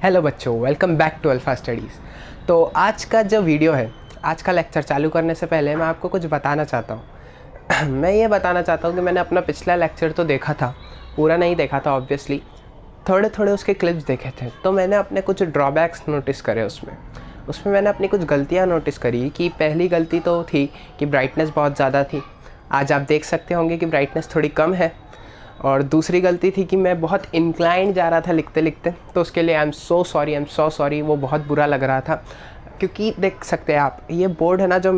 Hello बच्चों, welcome back to Alpha Studies. तो आज का जो वीडियो है, आज का लेक्चर चालू करने से पहले मैं आपको कुछ बताना चाहता हूँ। मैं ये बताना चाहता हूँ कि मैंने अपना पिछला लेक्चर तो देखा था, पूरा नहीं देखा था ऑब्वियसली, थोड़े थोड़े उसके क्लिप्स देखे थे। तो मैंने अपने कुछ ड्रॉबैक्स नोटिस करे उसमें मैंने अपनी कुछ गलतियाँ नोटिस करी। कि पहली गलती तो थी कि ब्राइटनेस बहुत ज़्यादा थी। आज आप देख सकते होंगे कि ब्राइटनेस थोड़ी कम है। और दूसरी गलती थी कि मैं बहुत इंक्लाइंड जा रहा था लिखते लिखते, तो उसके लिए आई एम सो सॉरी, वो बहुत बुरा लग रहा था। क्योंकि देख सकते हैं आप, ये बोर्ड है ना जो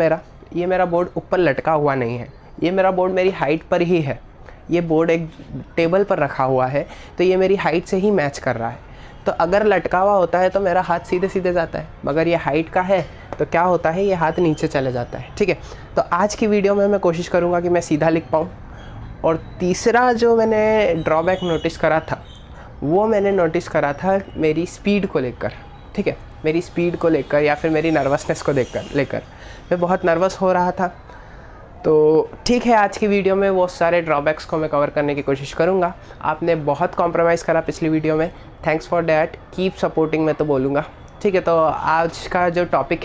ये मेरा बोर्ड ऊपर लटका हुआ नहीं है, ये मेरा बोर्ड मेरी हाइट पर ही है। ये बोर्ड एक टेबल पर रखा हुआ है, तो ये मेरी हाइट से ही मैच कर रहा है। तो अगर लटका हुआ होता है तो मेरा हाथ सीधे सीधे जाता है, मगर ये हाइट का है तो क्या होता है, ये हाथ नीचे चले जाता है। ठीक है, तो आज की वीडियो में मैं कोशिश करूँगा कि मैं सीधा लिख पाऊँ। और तीसरा जो मैंने ड्रॉबैक नोटिस करा था, वो मैंने नोटिस करा था मेरी स्पीड को लेकर। ठीक है, मेरी स्पीड को लेकर या फिर मेरी नर्वसनेस को लेकर मैं बहुत नर्वस हो रहा था। तो ठीक है, आज की वीडियो में वो सारे ड्रॉबैक्स को मैं कवर करने की कोशिश करूँगा। आपने बहुत कॉम्प्रोमाइज़ करा पिछली वीडियो में, thanks for that, keep supporting मैं तो बोलूँगा। ठीक है, तो आज का जो टॉपिक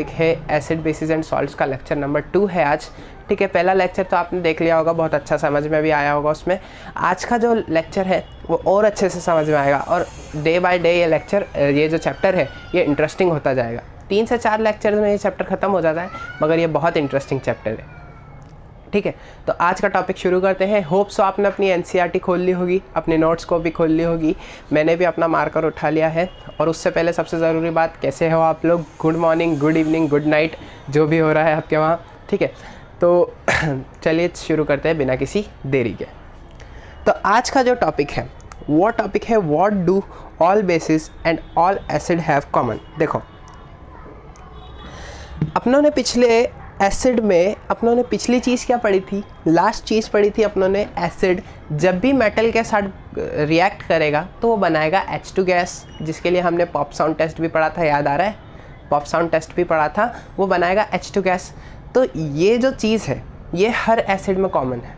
है एसिड बेसिस एंड सॉल्ट्स का लेक्चर नंबर 2 है आज। ठीक है, पहला लेक्चर तो आपने देख लिया होगा, बहुत अच्छा समझ में भी आया होगा उसमें। आज का जो लेक्चर है वो और अच्छे से समझ में आएगा, और डे बाय डे ये जो चैप्टर है ये इंटरेस्टिंग होता जाएगा। 3 से 4 लेक्चर में ये चैप्टर ख़त्म हो जाता है, मगर ये बहुत इंटरेस्टिंग चैप्टर है। ठीक है, तो आज का टॉपिक शुरू करते हैं। होप सो आपने अपनी एनसीईआरटी खोल ली होगी, अपनी नोट्स को भी खोल ली होगी। मैंने भी अपना मार्कर उठा लिया है। और उससे पहले सबसे ज़रूरी बात, कैसे हो आप लोग? Good morning, good evening, good night, जो भी हो रहा है आपके वहाँ। ठीक है, तो चलिए शुरू करते हैं बिना किसी देरी के। तो आज का जो टॉपिक है वो टॉपिक है what do all basis and all acid have common. देखो, अपनों ने पिछली चीज़ क्या पढ़ी थी? लास्ट चीज़ पढ़ी थी अपनों ने एसिड जब भी मेटल के साथ रिएक्ट करेगा तो वो बनाएगा H2 गैस, जिसके लिए हमने पॉप साउंड टेस्ट भी पढ़ा था, याद आ रहा है? पॉप साउंड टेस्ट भी पढ़ा था, वो बनाएगा H2 गैस। तो ये जो चीज़ है ये हर एसिड में कॉमन है।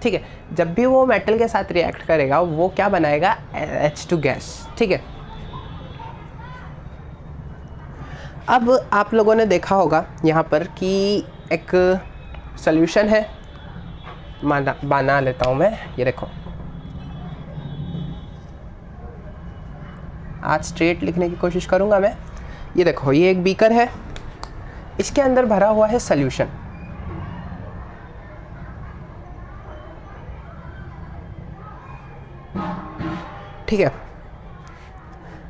ठीक है, जब भी वो मेटल के साथ रिएक्ट करेगा वो क्या बनाएगा? H2 gas. ठीक है, अब आप लोगों ने देखा होगा यहाँ पर कि एक सॉल्यूशन है, बना लेता हूँ मैं। ये देखो, आज स्ट्रेट लिखने की कोशिश करूँगा मैं। ये देखो, ये एक बीकर है, इसके अंदर भरा हुआ है सॉल्यूशन। ठीक है,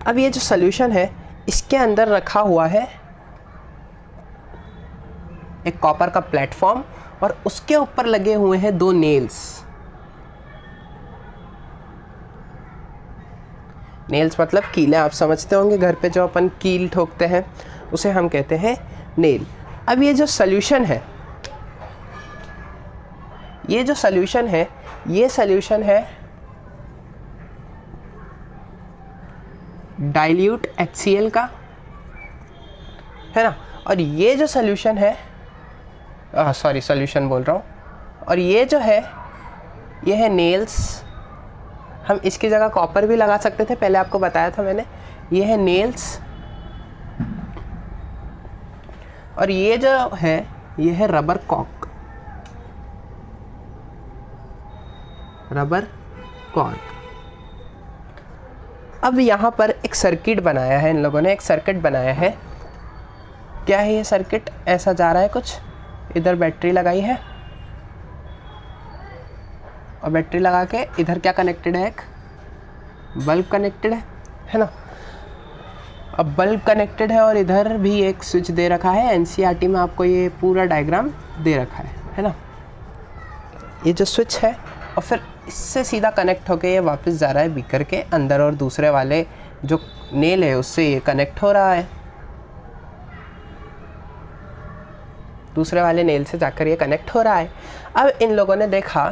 अब ये जो सॉल्यूशन है इसके अंदर रखा हुआ है एक कॉपर का प्लेटफॉर्म, और उसके ऊपर लगे हुए हैं 2 नेल्स। नेल्स मतलब कीलें, आप समझते होंगे घर पे जो अपन कील ठोकते हैं उसे हम कहते हैं नेल। अब ये जो सॉल्यूशन है ये सॉल्यूशन है डाइल्यूट HCl का, है ना। और ये जो सॉल्यूशन है, सॉल्यूशन बोल रहा हूँ, और ये जो है ये है नेल्स। हम इसकी जगह कॉपर भी लगा सकते थे, पहले आपको बताया था मैंने। ये है नेल्स, और ये जो है ये है रबर कॉर्क। अब यहाँ पर एक सर्किट बनाया है, इन लोगों ने एक सर्किट बनाया है। क्या है ये सर्किट? ऐसा जा रहा है कुछ, इधर बैटरी लगाई है, और बैटरी लगा के इधर क्या कनेक्टेड है? एक बल्ब कनेक्टेड है ना। अब बल्ब कनेक्टेड है और इधर भी एक स्विच दे रखा है। एनसीईआरटी में आपको ये पूरा डायग्राम दे रखा है ना। ये जो स्विच है, और फिर इससे सीधा कनेक्ट होके ये वापस जा रहा है बीकर के अंदर, और दूसरे वाले जो नेल है उससे ये कनेक्ट हो रहा है, दूसरे वाले नेल से जाकर ये कनेक्ट हो रहा है। अब इन लोगों ने देखा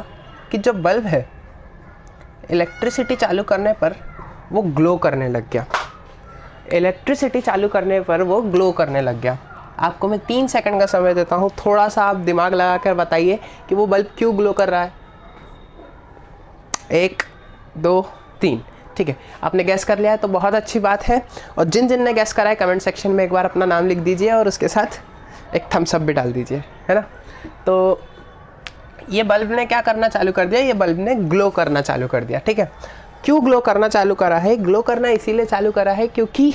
कि जो बल्ब है इलेक्ट्रिसिटी चालू करने पर वो ग्लो करने लग गया। आपको मैं 3 सेकंड का समय देता हूँ, थोड़ा सा आप दिमाग लगा कर बताइए कि वो बल्ब क्यों ग्लो कर रहा है। 1 2 3। ठीक है, आपने गैस कर लिया है तो बहुत अच्छी बात है। और जिन जिन ने गैस करा है कमेंट सेक्शन में एक बार अपना नाम लिख दीजिए और उसके साथ एक थम्स अप भी डाल दीजिए, है ना। तो ये बल्ब ने क्या करना चालू कर दिया, ये बल्ब ने ग्लो करना चालू कर दिया, ठीक है। क्यों ग्लो करना चालू करा है, ग्लो करना इसीलिए चालू करा है क्योंकि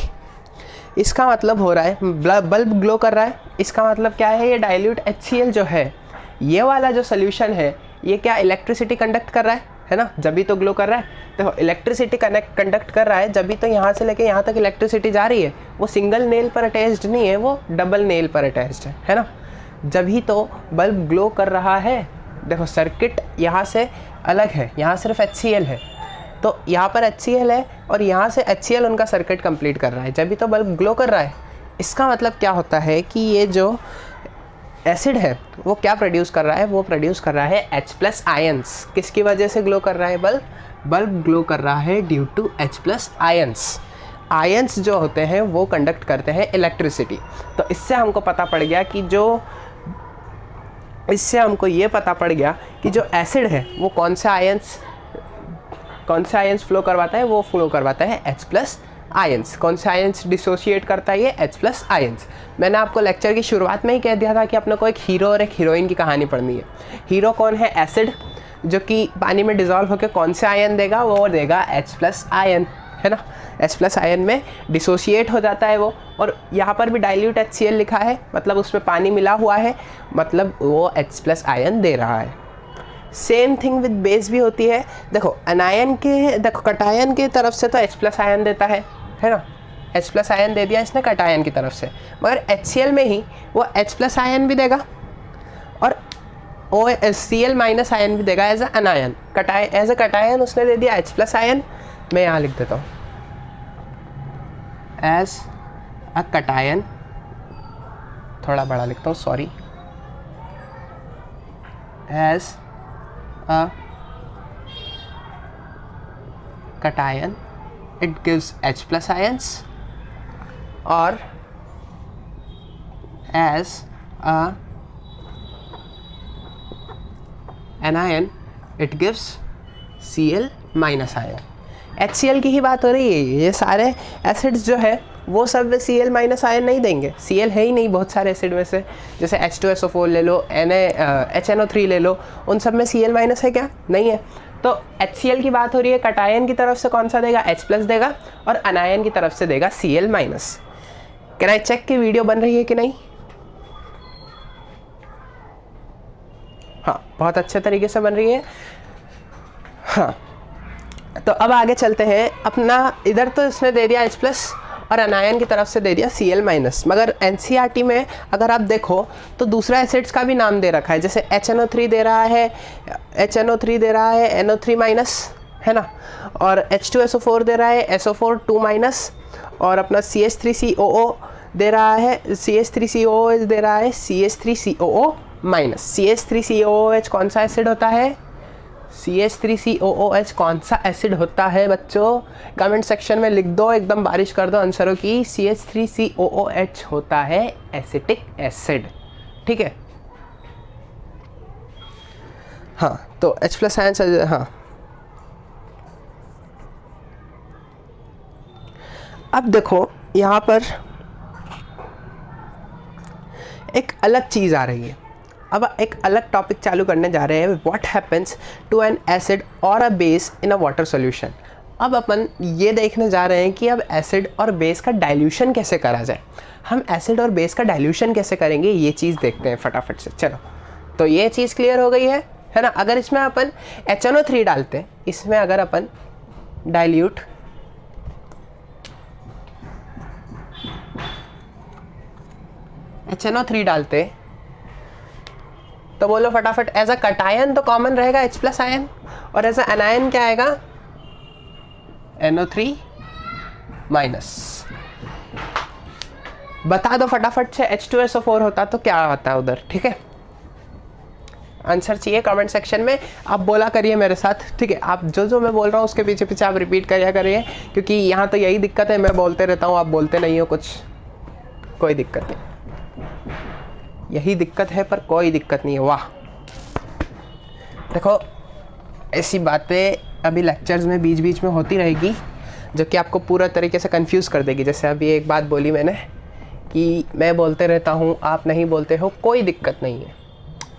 इसका मतलब हो रहा है बल्ब ग्लो कर रहा है, इसका मतलब क्या है, ये डाइल्यूट HCl जो है, ये वाला जो सोल्यूशन है, ये क्या इलेक्ट्रिसिटी कंडक्ट कर रहा है ना, जब भी तो ग्लो कर रहा है। देखो इलेक्ट्रिसिटी कंडक्ट कर रहा है, जब भी तो यहाँ से लेके यहाँ तक इलेक्ट्रिसिटी जा रही है, वो सिंगल नेल पर अटैच्ड नहीं है, वो डबल नेल पर अटैच्ड है ना। जब ही तो बल्ब ग्लो कर रहा है, देखो सर्किट यहाँ से अलग है, यहाँ सिर्फ HCl है, तो यहाँ पर HCl है और यहाँ से HCl उनका सर्किट कंप्लीट कर रहा है, जब भी तो बल्ब ग्लो कर रहा है। इसका मतलब क्या होता है कि ये जो एसिड है वो क्या प्रोड्यूस कर रहा है, वो प्रोड्यूस कर रहा है H+ आयंस। किसकी वजह से ग्लो कर रहा है बल्ब ग्लो कर रहा है due to H+ ions. Ions जो होते हैं वो कंडक्ट करते हैं इलेक्ट्रिसिटी। तो इससे हमको पता पड़ गया कि ये पता पड़ गया कि जो एसिड है वो कौन से आयंस फ्लो करवाता है, वो फ्लो करवाता है H+ आयंस। कौन से आयंस डिसोशिएट करता है, ये H+ आयंस। मैंने आपको लेक्चर की शुरुआत में ही कह दिया था कि अपने को एक हीरो और एक हीरोइन की कहानी पढ़नी है। हीरो कौन है, एसिड, जो कि पानी में डिज़ोल्व होकर कौन से आयन देगा, वो देगा H+ आयन, है ना। H+ आयन में डिसोशिएट हो जाता है वो, और यहाँ पर भी डाइल्यूट HCl लिखा है, मतलब उसमें पानी मिला हुआ है, मतलब वो H+ आयन दे रहा है। सेम थिंग विद बेस भी होती है। देखो कटायन की तरफ से तो H+ आयन देता है ना, H+ आयन दे दिया इसने कटायन की तरफ से, मगर HCl में ही वो H+ आयन भी देगा और Cl- आयन भी देगा as anion. As a cation उसने दे दिया H+ आयन, मैं यहाँ लिख देता हूँ एज अ कटायन, थोड़ा बड़ा लिखता हूँ, sorry, as a cation it gives H+ ions, or as a anion it gives Cl- ion। HCl की ही बात हो रही है, ये सारे एसिड्स जो है वो सब Cl- आयन नहीं देंगे। Cl है ही नहीं बहुत सारे एसिड में से, जैसे H2SO4 ले लो, HNO3 ले लो, उन सब में Cl- है क्या, नहीं है। तो HCl की बात हो रही है, कटायन की तरफ से कौन सा देगा, H+ देगा, और अनायन की तरफ से देगा Cl-। कैन आई चेक कि वीडियो बन रही है कि नहीं। हाँ, बहुत अच्छे तरीके से बन रही है। हाँ, तो अब आगे चलते हैं। अपना इधर तो इसने दे दिया H+ और अनायन की तरफ से दे दिया Cl-, मगर NCERT में अगर आप देखो तो दूसरा एसिड्स का भी नाम दे रखा है, जैसे HNO3 दे रहा है, NO3-, है ना, और H2SO4 दे रहा है, SO4 2-, और अपना CH3COO दे रहा है, CH3COOH दे रहा है, CH3COO-। CH3COOH कौन सा एसिड होता है, CH3COOH कौन सा एसिड होता है बच्चों, कमेंट सेक्शन में लिख दो, एकदम बारिश कर दो आंसरों की। CH3COOH होता है एसिटिक एसिड, ठीक है। हाँ, तो H+ आयन, हाँ। अब देखो यहाँ पर एक अलग चीज़ आ रही है। अब एक अलग टॉपिक चालू करने जा रहे हैं, what happens to an acid और a base in a water solution. अब अपन ये देखने जा रहे हैं कि अब एसिड और बेस का डाइल्यूशन कैसे करा जाए। हम एसिड और बेस का डाइल्यूशन कैसे करेंगे, ये चीज़ देखते हैं फटाफट से। चलो, तो ये चीज़ क्लियर हो गई है ना। अगर इसमें अपन HNO3 डालते हैं, इसमें अगर अपन डाइल्यूट HNO3 डालते तो बोलो फटाफट, एज अ कटायन तो कॉमन रहेगा H+ आयन, और एज अ अनायन क्या आएगा, NO3-। बता दो फटाफट से, H2SO4 होता तो क्या होता है उधर, ठीक है। आंसर चाहिए कमेंट सेक्शन में, आप बोला करिए मेरे साथ, ठीक है। आप जो मैं बोल रहा हूँ उसके पीछे पीछे आप रिपीट करिए, क्योंकि यहाँ तो यही दिक्कत है, मैं बोलते रहता हूँ, आप बोलते नहीं हो कुछ। कोई दिक्कत नहीं, यही दिक्कत है, पर कोई दिक्कत नहीं है। वाह, देखो ऐसी बातें अभी लेक्चर्स में बीच बीच में होती रहेगी, जो कि आपको पूरा तरीके से कंफ्यूज कर देगी। जैसे अभी एक बात बोली मैंने कि मैं बोलते रहता हूँ आप नहीं बोलते हो, कोई दिक्कत नहीं है।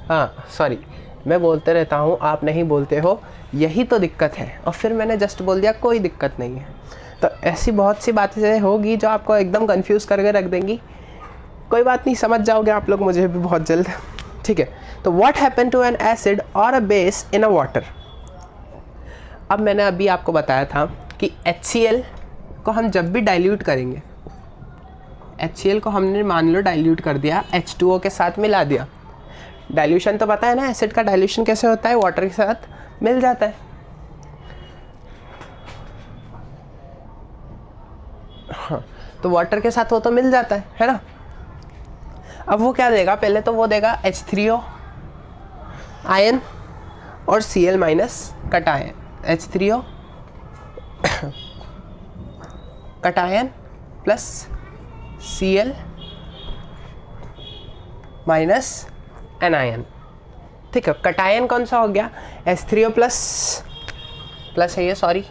हाँ सॉरी, मैं बोलते रहता हूँ आप नहीं बोलते हो, यही तो दिक्कत है। और फिर मैंने जस्ट बोल दिया कोई दिक्कत नहीं है। तो ऐसी बहुत सी बातें होगी जो आपको एकदम कंफ्यूज करके रख देंगी। कोई बात नहीं, समझ जाओगे आप लोग मुझे भी बहुत जल्द, ठीक है। तो what happen to an acid और a base in a water. अब मैंने अभी आपको बताया था कि HCl को हम जब भी डाइल्यूट करेंगे, HCl को हमने मान लो डाइल्यूट कर दिया, H2O के साथ मिला दिया। डाइल्यूशन तो पता है ना, एसिड का डाइल्यूशन कैसे होता है, वाटर के साथ मिल जाता है। हाँ, तो वाटर के साथ वो तो मिल जाता है ना। अब वो क्या देगा, पहले तो वो देगा H3O आयन और Cl minus cation, H3O cation plus Cl minus anion, ठीक है। कटायन कौन सा हो गया, H3O प्लस है ये, सॉरी,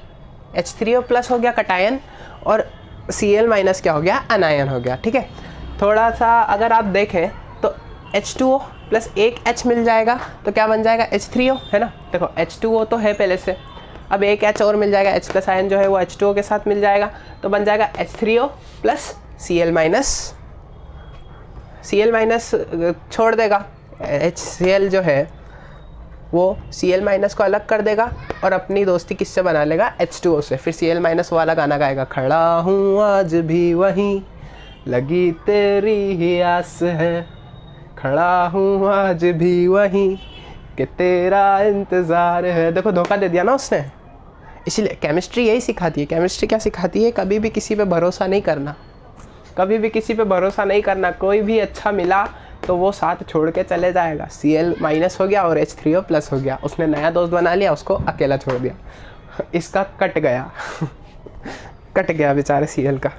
H3O प्लस हो गया कटायन, और Cl माइनस क्या हो गया, एनायन हो गया, ठीक है। थोड़ा सा अगर आप देखें तो H2O प्लस एक H मिल जाएगा तो क्या बन जाएगा, H3O, है ना। देखो H2O तो है पहले से, अब एक H और मिल जाएगा, H प्लस आयन जो है वो H2O के साथ मिल जाएगा, तो बन जाएगा H3O प्लस Cl माइनस छोड़ देगा, HCl जो है वो Cl माइनस को अलग कर देगा और अपनी दोस्ती किससे बना लेगा, H2O से। फिर Cl माइनस वाला गाना गाएगा, खड़ा हूँ आज भी वहीं लगी तेरी ही आस है, खड़ा हूँ आज भी वहीं कि तेरा इंतज़ार है। देखो धोखा दे दिया ना उसने। इसीलिए केमिस्ट्री यही सिखाती है। केमिस्ट्री क्या सिखाती है, कभी भी किसी पे भरोसा नहीं करना, कभी भी किसी पे भरोसा नहीं करना। कोई भी अच्छा मिला तो वो साथ छोड़ के चले जाएगा। Cl माइनस हो गया और H3O प्लस हो गया, उसने नया दोस्त बना लिया, उसको अकेला छोड़ दिया, इसका कट गया कट गया बेचारे Cl का,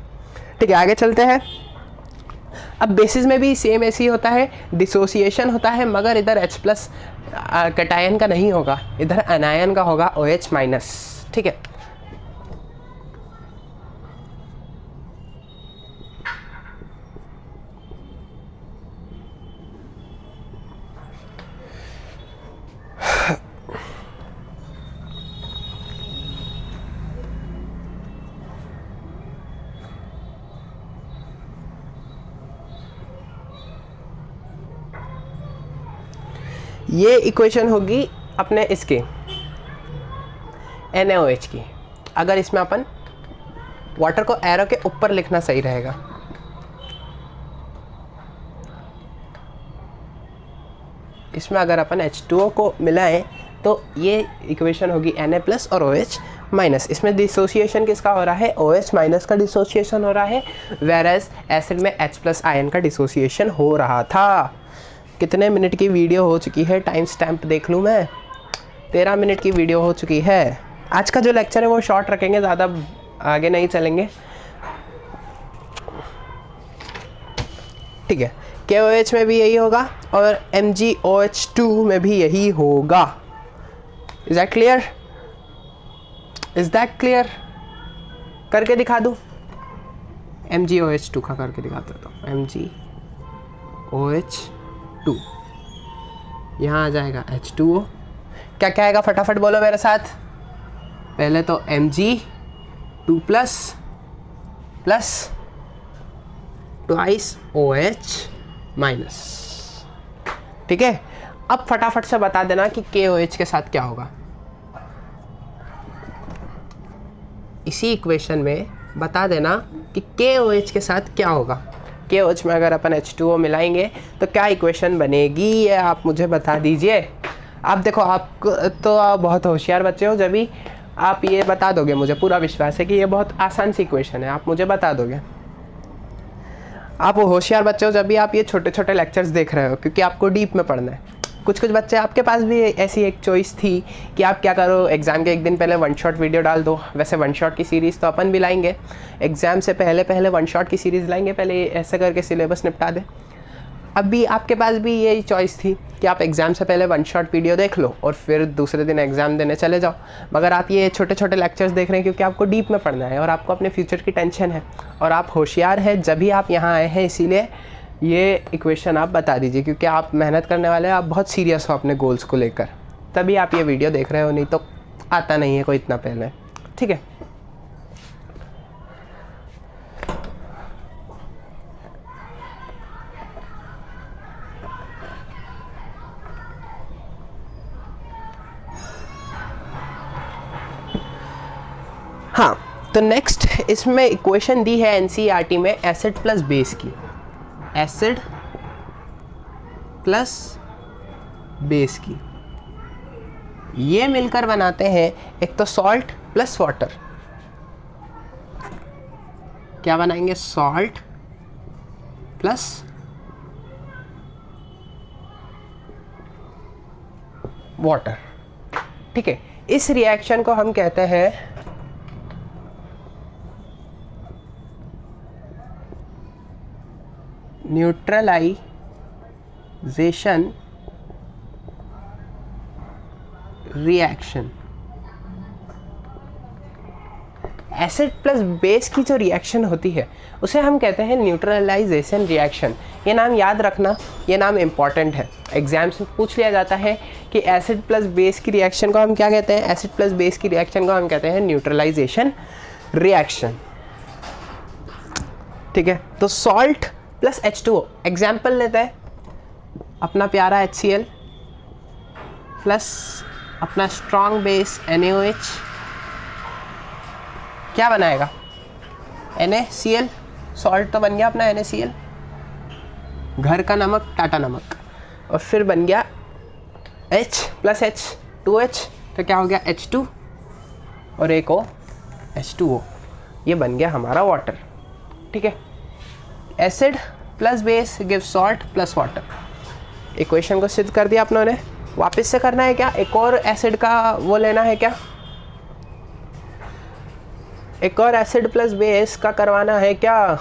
ठीक है। आगे चलते हैं। अब बेसिस में भी सेम ऐसे ही होता है, डिसोसिएशन होता है, मगर इधर H प्लस कटायन का नहीं होगा, इधर एनायन का होगा, OH माइनस, ठीक है। ये इक्वेशन होगी अपने इसकी NaOH की। अगर इसमें अपन वाटर को एरो के ऊपर लिखना सही रहेगा, इसमें अगर अपन H2O को मिलाएं तो ये इक्वेशन होगी Na प्लस और OH माइनस। इसमें डिसोसिएशन किसका हो रहा है, OH माइनस का डिसोसिएशन हो रहा है, वेरएज एसिड में H प्लस आयन का डिसोसिएशन हो रहा था। कितने मिनट की वीडियो हो चुकी है, टाइम स्टैम्प देख लूँ मैं, 13 मिनट की वीडियो हो चुकी है। आज का जो लेक्चर है वो शॉर्ट रखेंगे, ज़्यादा आगे नहीं चलेंगे, ठीक है। KOH में भी यही होगा और MgOH2 में भी यही होगा। Is that clear, is that clear? करके दिखा दूँ, MgOH2 का करके दिखाता हूँ। MgOH2 यहाँ आ जाएगा H2O, क्या क्या आएगा फटाफट बोलो मेरे साथ। पहले तो Mg2 plus twice OH minus, ठीक है। अब फटाफट से बता देना कि KOH के साथ क्या होगा। इसी इक्वेशन में बता देना कि KOH के साथ क्या होगा। KOH में अगर अपन H2O मिलाएंगे तो क्या इक्वेशन बनेगी, ये आप मुझे बता दीजिए। आप देखो, आप तो आप बहुत होशियार बच्चे हो, जब भी आप ये बता दोगे, मुझे पूरा विश्वास है कि ये बहुत आसान सी इक्वेशन है, आप मुझे बता दोगे। आप होशियार बच्चे हो जब भी आप ये छोटे छोटे लेक्चर्स देख रहे हो, क्योंकि आपको डीप में पढ़ना है। कुछ बच्चे, आपके पास भी ऐसी एक चॉइस थी कि आप क्या करो, एग्ज़ाम के एक दिन पहले वन शॉट वीडियो डाल दो। वैसे वन शॉट की सीरीज़ तो अपन भी लाएंगे, एग्ज़ाम से पहले वन शॉट की सीरीज़ लाएंगे, पहले ऐसे करके सिलेबस निपटा दे। अभी आपके पास भी यही चॉइस थी कि आप एग्ज़ाम से पहले वन शॉट वीडियो देख लो और फिर दूसरे दिन एग्ज़ाम देने चले जाओ, मगर आप ये छोटे छोटे लेक्चर्स देख रहे हैं क्योंकि आपको डीप में पढ़ना है और आपको अपने फ्यूचर की टेंशन है और आप होशियार हैं जब भी आप यहाँ आए हैं। इसीलिए ये इक्वेशन आप बता दीजिए, क्योंकि आप मेहनत करने वाले हैं, आप बहुत सीरियस हो अपने गोल्स को लेकर, तभी आप ये वीडियो देख रहे हो, नहीं तो आता नहीं है कोई इतना पहले। ठीक है, हाँ, तो नेक्स्ट इसमें इक्वेशन दी है एनसीईआरटी में एसिड प्लस बेस की, एसिड प्लस बेस की, ये मिलकर बनाते हैं एक तो सॉल्ट प्लस वाटर। क्या बनाएंगे? Salt plus water. ठीक है, इस रिएक्शन को हम कहते हैं neutralisation reaction. Acid plus base की जो रिएक्शन होती है उसे हम कहते हैं न्यूट्रलाइजेशन रिएक्शन। ये नाम याद रखना, ये नाम इम्पॉर्टेंट है, एग्जाम्स में पूछ लिया जाता है कि एसिड प्लस बेस की रिएक्शन को हम क्या कहते हैं। एसिड प्लस बेस की रिएक्शन को हम कहते हैं न्यूट्रलाइजेशन रिएक्शन। ठीक है, तो सॉल्ट प्लस H2O, एग्जाम्पल लेते हैं अपना प्यारा HCl प्लस अपना स्ट्रॉन्ग बेस NaOH, क्या बनाएगा? NaCl, सॉल्ट तो बन गया अपना NaCl, घर का नमक टाटा नमक, और फिर बन गया H प्लस H2H, तो क्या हो गया? H2 और एक O H2O, ये बन गया हमारा वाटर। ठीक है, acid plus base give salt plus water. Equation को सिद्ध कर दिया अपनों ने, वापस से करना है क्या? एक और एसिड का वो लेना है क्या? एक और एसिड प्लस बेस का करवाना है क्या?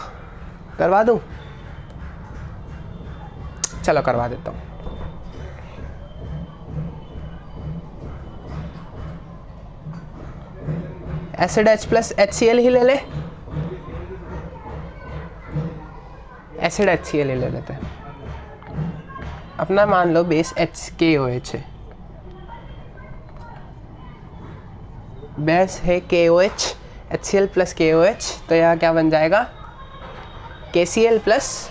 करवा दूं? चलो करवा देता हूं। एसिड H प्लस HCl ही ले ले, एसिड HCl ले लेते हैं अपना, मान लो बेस KOH है, बेस है KOH, HCl प्लस KOH, तो यहाँ क्या बन जाएगा? KCl प्लस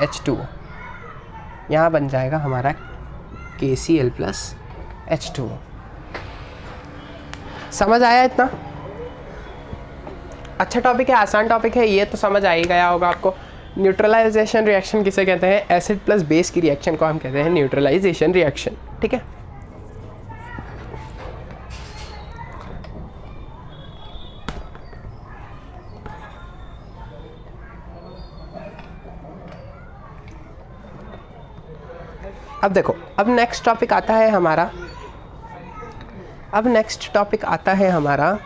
H2O, यहाँ बन जाएगा हमारा KCl प्लस H2O। समझ आया इतना? अच्छा टॉपिक है, आसान टॉपिक है, ये तो समझ आ ही गया होगा आपको। न्यूट्रलाइजेशन रिएक्शन किसे कहते हैं? एसिड प्लस बेस की रिएक्शन को हम कहते हैं न्यूट्रलाइजेशन रिएक्शन। ठीक है, अब देखो, अब नेक्स्ट टॉपिक आता है हमारा,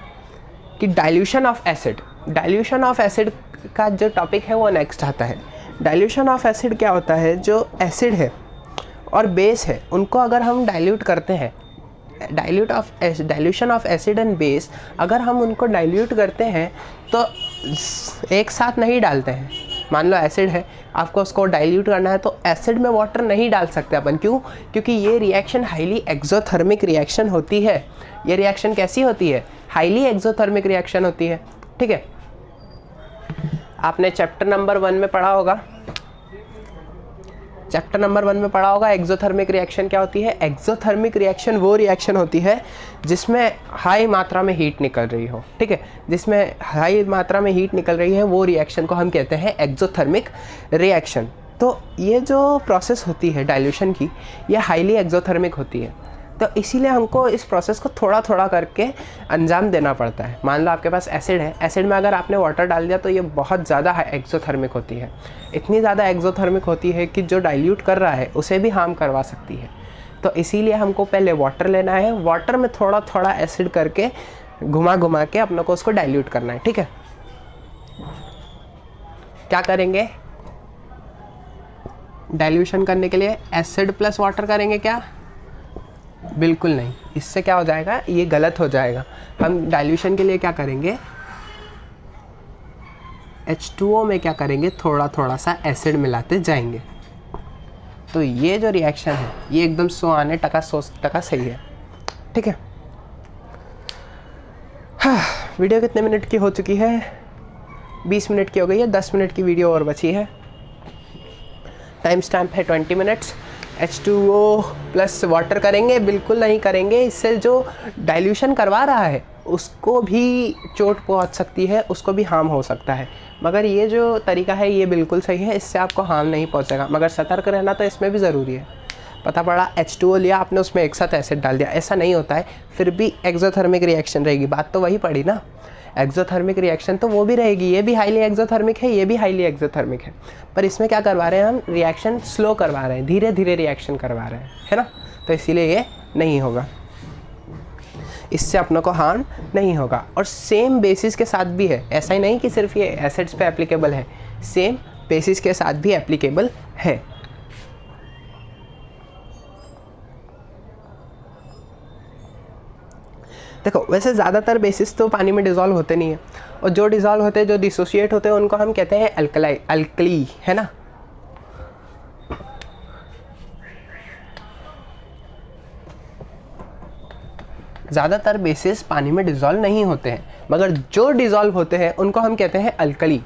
कि dilution of acid. Dilution of acid का जो टॉपिक है वो नेक्स्ट आता है। डाइल्यूशन ऑफ एसिड क्या होता है? जो एसिड है और बेस है उनको अगर हम डाइल्यूट करते हैं, dilution of acid and base, अगर हम उनको डाइल्यूट करते हैं तो एक साथ नहीं डालते हैं। मान लो एसिड है, आपको उसको डाइल्यूट करना है, तो एसिड में वाटर नहीं डाल सकते अपन। क्यों? क्योंकि ये रिएक्शन हाईली एक्सोथर्मिक रिएक्शन होती है। ये रिएक्शन कैसी होती है? हाईली एक्सोथर्मिक रिएक्शन होती है। ठीक है, आपने चैप्टर नंबर 1 में पढ़ा होगा, एक्सोथर्मिक रिएक्शन क्या होती है? एक्सोथर्मिक रिएक्शन वो रिएक्शन होती है जिसमें हाई मात्रा में हीट निकल रही हो। ठीक है, जिसमें हाई मात्रा में हीट निकल रही है वो रिएक्शन को हम कहते हैं एक्सोथर्मिक रिएक्शन। तो ये जो प्रोसेस होती है डाइल्यूशन की, ये हाईली एक्सोथर्मिक होती है, तो इसीलिए हमको इस प्रोसेस को थोड़ा थोड़ा करके अंजाम देना पड़ता है। मान लो आपके पास एसिड है, एसिड में अगर आपने वाटर डाल दिया तो ये बहुत ज़्यादा एक्सोथर्मिक होती है, इतनी ज़्यादा एक्सोथर्मिक होती है कि जो डाइल्यूट कर रहा है उसे भी हार्म करवा सकती है। तो इसीलिए हमको पहले वाटर लेना है, वाटर में थोड़ा थोड़ा एसिड करके घुमा घुमा के अपने को उसको डाइल्यूट करना है। ठीक है, क्या करेंगे? डाइल्यूशन करने के लिए एसिड प्लस वाटर करेंगे क्या? बिल्कुल नहीं, इससे क्या हो जाएगा, ये गलत हो जाएगा। हम डाइल्यूशन के लिए क्या करेंगे, H2O में क्या करेंगे, थोड़ा थोड़ा सा एसिड मिलाते जाएंगे। तो ये जो रिएक्शन है ये एकदम 100% सही है। ठीक है, हाँ, वीडियो कितने मिनट की हो चुकी है? 20 मिनट की हो गई है, 10 मिनट की वीडियो और बची है। टाइम स्टैम्प है 20 मिनट्स। H2O प्लस वाटर करेंगे? बिल्कुल नहीं करेंगे, इससे जो डाइल्यूशन करवा रहा है उसको भी चोट पहुंच सकती है, उसको भी हार्म हो सकता है। मगर ये जो तरीका है ये बिल्कुल सही है, इससे आपको हार्म नहीं पहुंचेगा। मगर सतर्क रहना तो इसमें भी ज़रूरी है। पता पड़ा H2O लिया आपने, उसमें एक साथ एसिड डाल दिया, ऐसा नहीं होता है, फिर भी एक्सोथर्मिक रिएक्शन रहेगी। बात तो वही पड़ी ना, एक्सोथर्मिक रिएक्शन तो वो भी रहेगी, ये भी हाईली एक्सोथर्मिक है, ये भी हाईली एक्सोथर्मिक है। पर इसमें क्या करवा रहे हैं हम, रिएक्शन स्लो करवा रहे हैं, धीरे धीरे रिएक्शन करवा रहे हैं, है ना। तो इसीलिए ये नहीं होगा, इससे अपनों को हार्म नहीं होगा। और सेम बेसिस के साथ भी है, ऐसा ही नहीं कि सिर्फ ये एसिड्स पे एप्लीकेबल है, सेम बेसिस के साथ भी एप्लीकेबल है। देखो, वैसे ज़्यादातर बेसिस तो पानी में डिज़ोल्व होते नहीं है, और जो डिज़ोल्व होते हैं, जो डिसोशिएट होते हैं, उनको हम कहते हैं अल्कली, है ना। ज़्यादातर बेसिस पानी में डिज़ोल्व नहीं होते हैं, मगर जो डिज़ोल्व होते हैं उनको हम कहते हैं alkali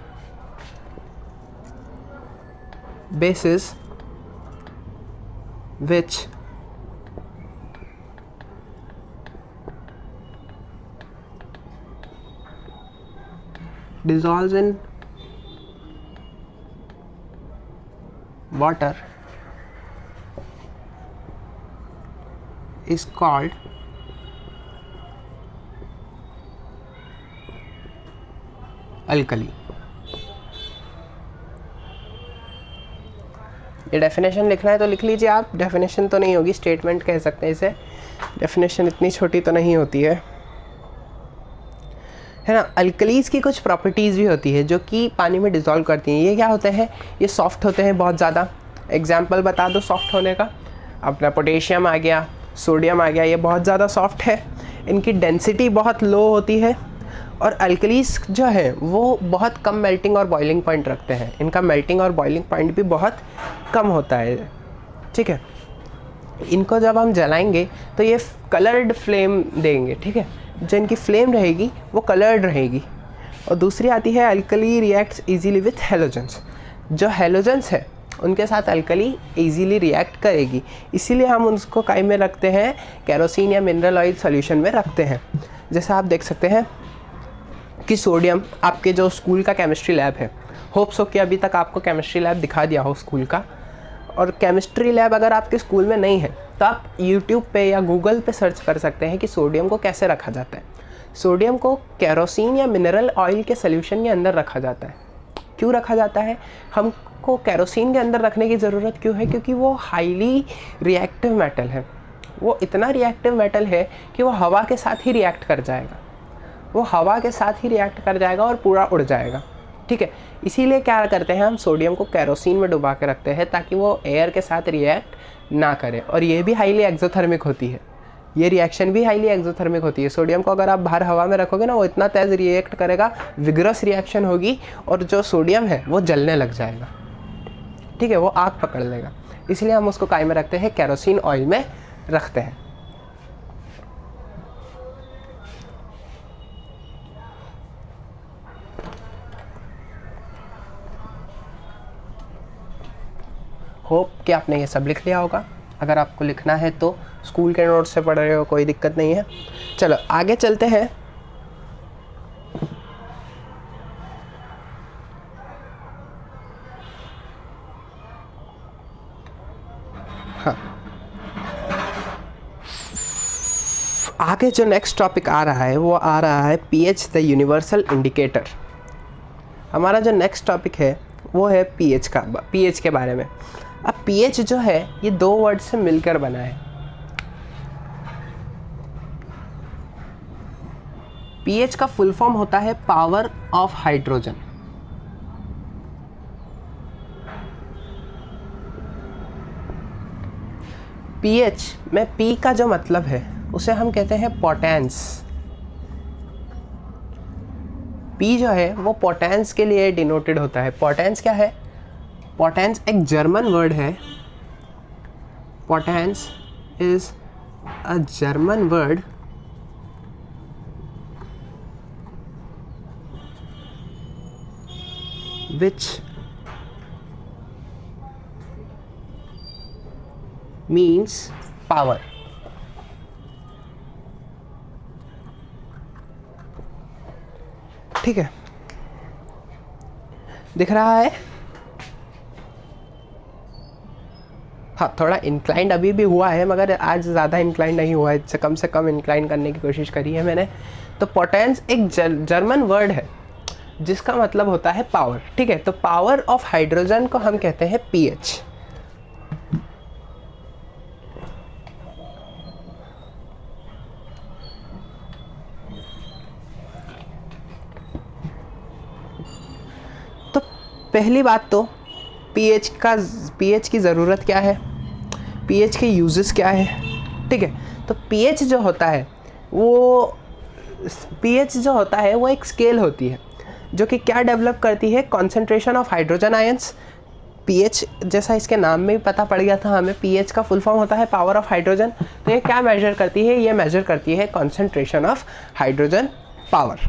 basis which dissolves in water is called alkali। ये डेफिनेशन लिखना है तो लिख लीजिए आप, डेफिनेशन तो नहीं होगी, स्टेटमेंट कह सकते हैं इसे, डेफिनेशन इतनी छोटी तो नहीं होती है ना। अल्कलीज की कुछ प्रॉपर्टीज़ भी होती है जो कि पानी में डिज़ोल्व करती हैं। ये क्या होते हैं, ये सॉफ्ट होते हैं बहुत ज़्यादा। एग्जाम्पल बता दो सॉफ्ट होने का, अपना पोटेशियम आ गया, सोडियम आ गया, ये बहुत ज़्यादा सॉफ्ट है, इनकी डेंसिटी बहुत लो होती है। और अल्कलीज जो है वो बहुत कम मेल्टिंग और बॉइलिंग पॉइंट रखते हैं, इनका मेल्टिंग और बॉइलिंग पॉइंट भी बहुत कम होता है। ठीक है, इनको जब हम जलाएंगे तो ये कलर्ड फ्लेम देंगे। ठीक है, जो इनकी फ्लेम रहेगी वो कलर्ड रहेगी। और दूसरी आती है alkali reacts easily with halogens. जो हेलोजेंस है उनके साथ अल्कली इजीली रिएक्ट करेगी, इसीलिए हम उसको काई में रखते हैं, केरोसिन या मिनरल ऑयल सॉल्यूशन में रखते हैं। जैसा आप देख सकते हैं कि सोडियम, आपके जो स्कूल का केमिस्ट्री लैब है, होप सो कि अभी तक आपको केमिस्ट्री लैब दिखा दिया हो स्कूल का। और केमिस्ट्री लैब अगर आपके स्कूल में नहीं है तो आप यूट्यूब पे या गूगल पे सर्च कर सकते हैं कि सोडियम को कैसे रखा जाता है। सोडियम को केरोसिन या मिनरल ऑयल के सॉल्यूशन के अंदर रखा जाता है। क्यों रखा जाता है, हमको केरोसिन के अंदर रखने की ज़रूरत क्यों है, क्योंकि वो हाईली रिएक्टिव मेटल है। वो इतना रिएक्टिव मेटल है कि वो हवा के साथ ही रिएक्ट कर जाएगा, वो हवा के साथ ही रिएक्ट कर जाएगा और पूरा उड़ जाएगा। ठीक है, इसीलिए क्या करते हैं, हम सोडियम को केरोसिन में डुबा के रखते हैं ताकि वो एयर के साथ रिएक्ट ना करे। और ये भी हाईली एक्सोथर्मिक होती है, ये रिएक्शन भी हाईली एक्सोथर्मिक होती है। सोडियम को अगर आप बाहर हवा में रखोगे ना, वो इतना तेज़ रिएक्ट करेगा, विग्रस रिएक्शन होगी, और जो सोडियम है वो जलने लग जाएगा। ठीक है, वो आग पकड़ लेगा। इसलिए हम उसको काय में रखते हैं, केरोसिन ऑयल में रखते हैं। होप कि आपने ये सब लिख लिया होगा। अगर आपको लिखना है तो स्कूल के नोट्स से पढ़ रहे हो, कोई दिक्कत नहीं है। चलो आगे चलते हैं। हाँ, आगे जो नेक्स्ट टॉपिक आ रहा है वो आ रहा है पीएच द यूनिवर्सल इंडिकेटर। हमारा जो नेक्स्ट टॉपिक है वो है पीएच के बारे में। अब पीएच जो है ये दो वर्ड से मिलकर बना है। पीएच का फुल फॉर्म होता है पावर ऑफ हाइड्रोजन। पीएच में पी का जो मतलब है उसे हम कहते हैं पोटेंस। पी जो है वो पोटेंस के लिए डिनोटेड होता है। पोटेंस क्या है? पोटेंस एक जर्मन वर्ड है। Potence is a German word which means power। ठीक है, दिख रहा है? हाँ, थोड़ा इंक्लाइंड अभी भी हुआ है, मगर आज ज़्यादा इंक्लाइंड नहीं हुआ है, कम से कम इंक्लाइन करने की कोशिश करी है मैंने। तो पोटेंस एक जर्मन वर्ड है जिसका मतलब होता है पावर। ठीक है, तो पावर ऑफ हाइड्रोजन को हम कहते हैं पीएच। तो पहली बात तो पीएच की ज़रूरत क्या है, पीएच के यूजेस क्या है। ठीक है, तो पीएच जो होता है वो एक स्केल होती है जो कि क्या डेवलप करती है, concentration of hydrogen ions. PH जैसा इसके नाम में भी पता पड़ गया था हमें, पीएच का फुल फॉर्म होता है पावर ऑफ हाइड्रोजन। तो ये क्या मेजर करती है? ये मेजर करती है कॉन्सेंट्रेशन ऑफ हाइड्रोजन पावर।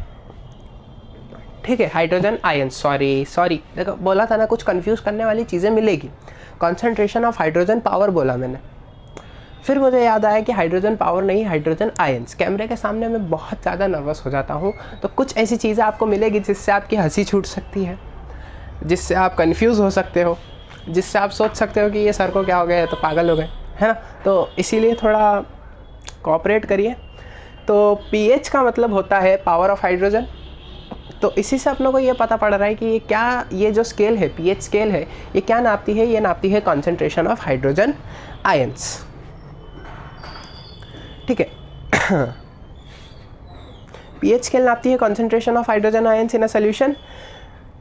ठीक है, हाइड्रोजन आयंस, सॉरी देखो बोला था ना, कुछ कंफ्यूज करने वाली चीज़ें मिलेगी। कॉन्सेंट्रेशन ऑफ हाइड्रोजन पावर बोला मैंने, फिर मुझे याद आया कि हाइड्रोजन पावर नहीं, हाइड्रोजन आयंस। कैमरे के सामने मैं बहुत ज़्यादा नर्वस हो जाता हूँ, तो कुछ ऐसी चीज़ें आपको मिलेगी जिससे आपकी हंसी छूट सकती है, जिससे आप कंफ्यूज हो सकते हो, जिससे आप सोच सकते हो कि ये सर को क्या हो गया, तो पागल हो गए, है ना। तो इसीलिए थोड़ा कोऑपरेट करिए। तो पीएच का मतलब होता है पावर ऑफ हाइड्रोजन। तो इसी से अपनों को ये पता पड़ रहा है कि ये जो स्केल है, पीएच स्केल है, ये क्या नापती है? ये नापती है कॉन्सेंट्रेशन ऑफ हाइड्रोजन आयंस। ठीक है, पीएच स्केल नापती है concentration of hydrogen ions in a solution.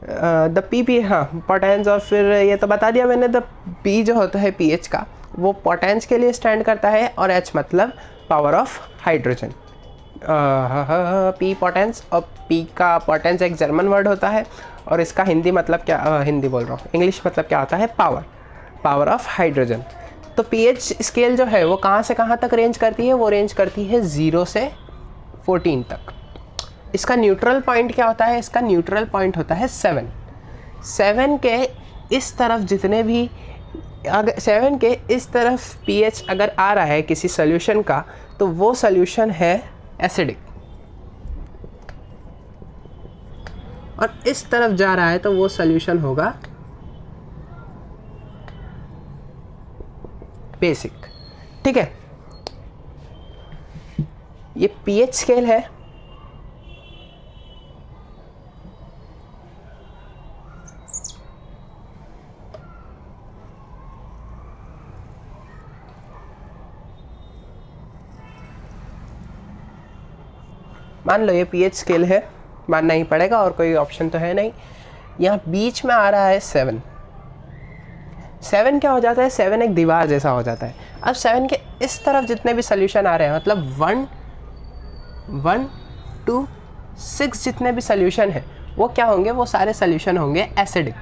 The P, हाँ, पोटेंस, और फिर ये तो बता दिया मैंने, द पी जो होता है पीएच का, वो पोटेंस के लिए स्टैंड करता है, और एच मतलब power of hydrogen. P potence, और पी का पोटेंस एक जर्मन वर्ड होता है, और इसका हिंदी मतलब क्या, हिंदी बोल रहा हूँ, इंग्लिश मतलब क्या होता है? Power of hydrogen. तो पीएच स्केल जो है वो कहाँ से कहाँ तक रेंज करती है? वो रेंज करती है 0 से 14 तक। इसका न्यूट्रल पॉइंट क्या होता है? इसका न्यूट्रल पॉइंट होता है 7 के इस तरफ जितने भी, अगर 7 के इस तरफ पीएच अगर आ रहा है किसी सॉल्यूशन का, तो वो सॉल्यूशन है एसिडिक, और इस तरफ जा रहा है तो वो सॉल्यूशन होगा बेसिक। ठीक है, ये पीएच स्केल है। मान लो ये पीएच स्केल है, मानना ही पड़ेगा, और कोई ऑप्शन तो है नहीं। यहाँ बीच में आ रहा है 7 क्या हो जाता है? 7 एक दीवार जैसा हो जाता है। अब 7 के इस तरफ जितने भी सोल्यूशन आ रहे हैं, मतलब 1 2 6 जितने भी सोल्यूशन है, वो क्या होंगे? वो सारे सोल्यूशन होंगे एसिडिक।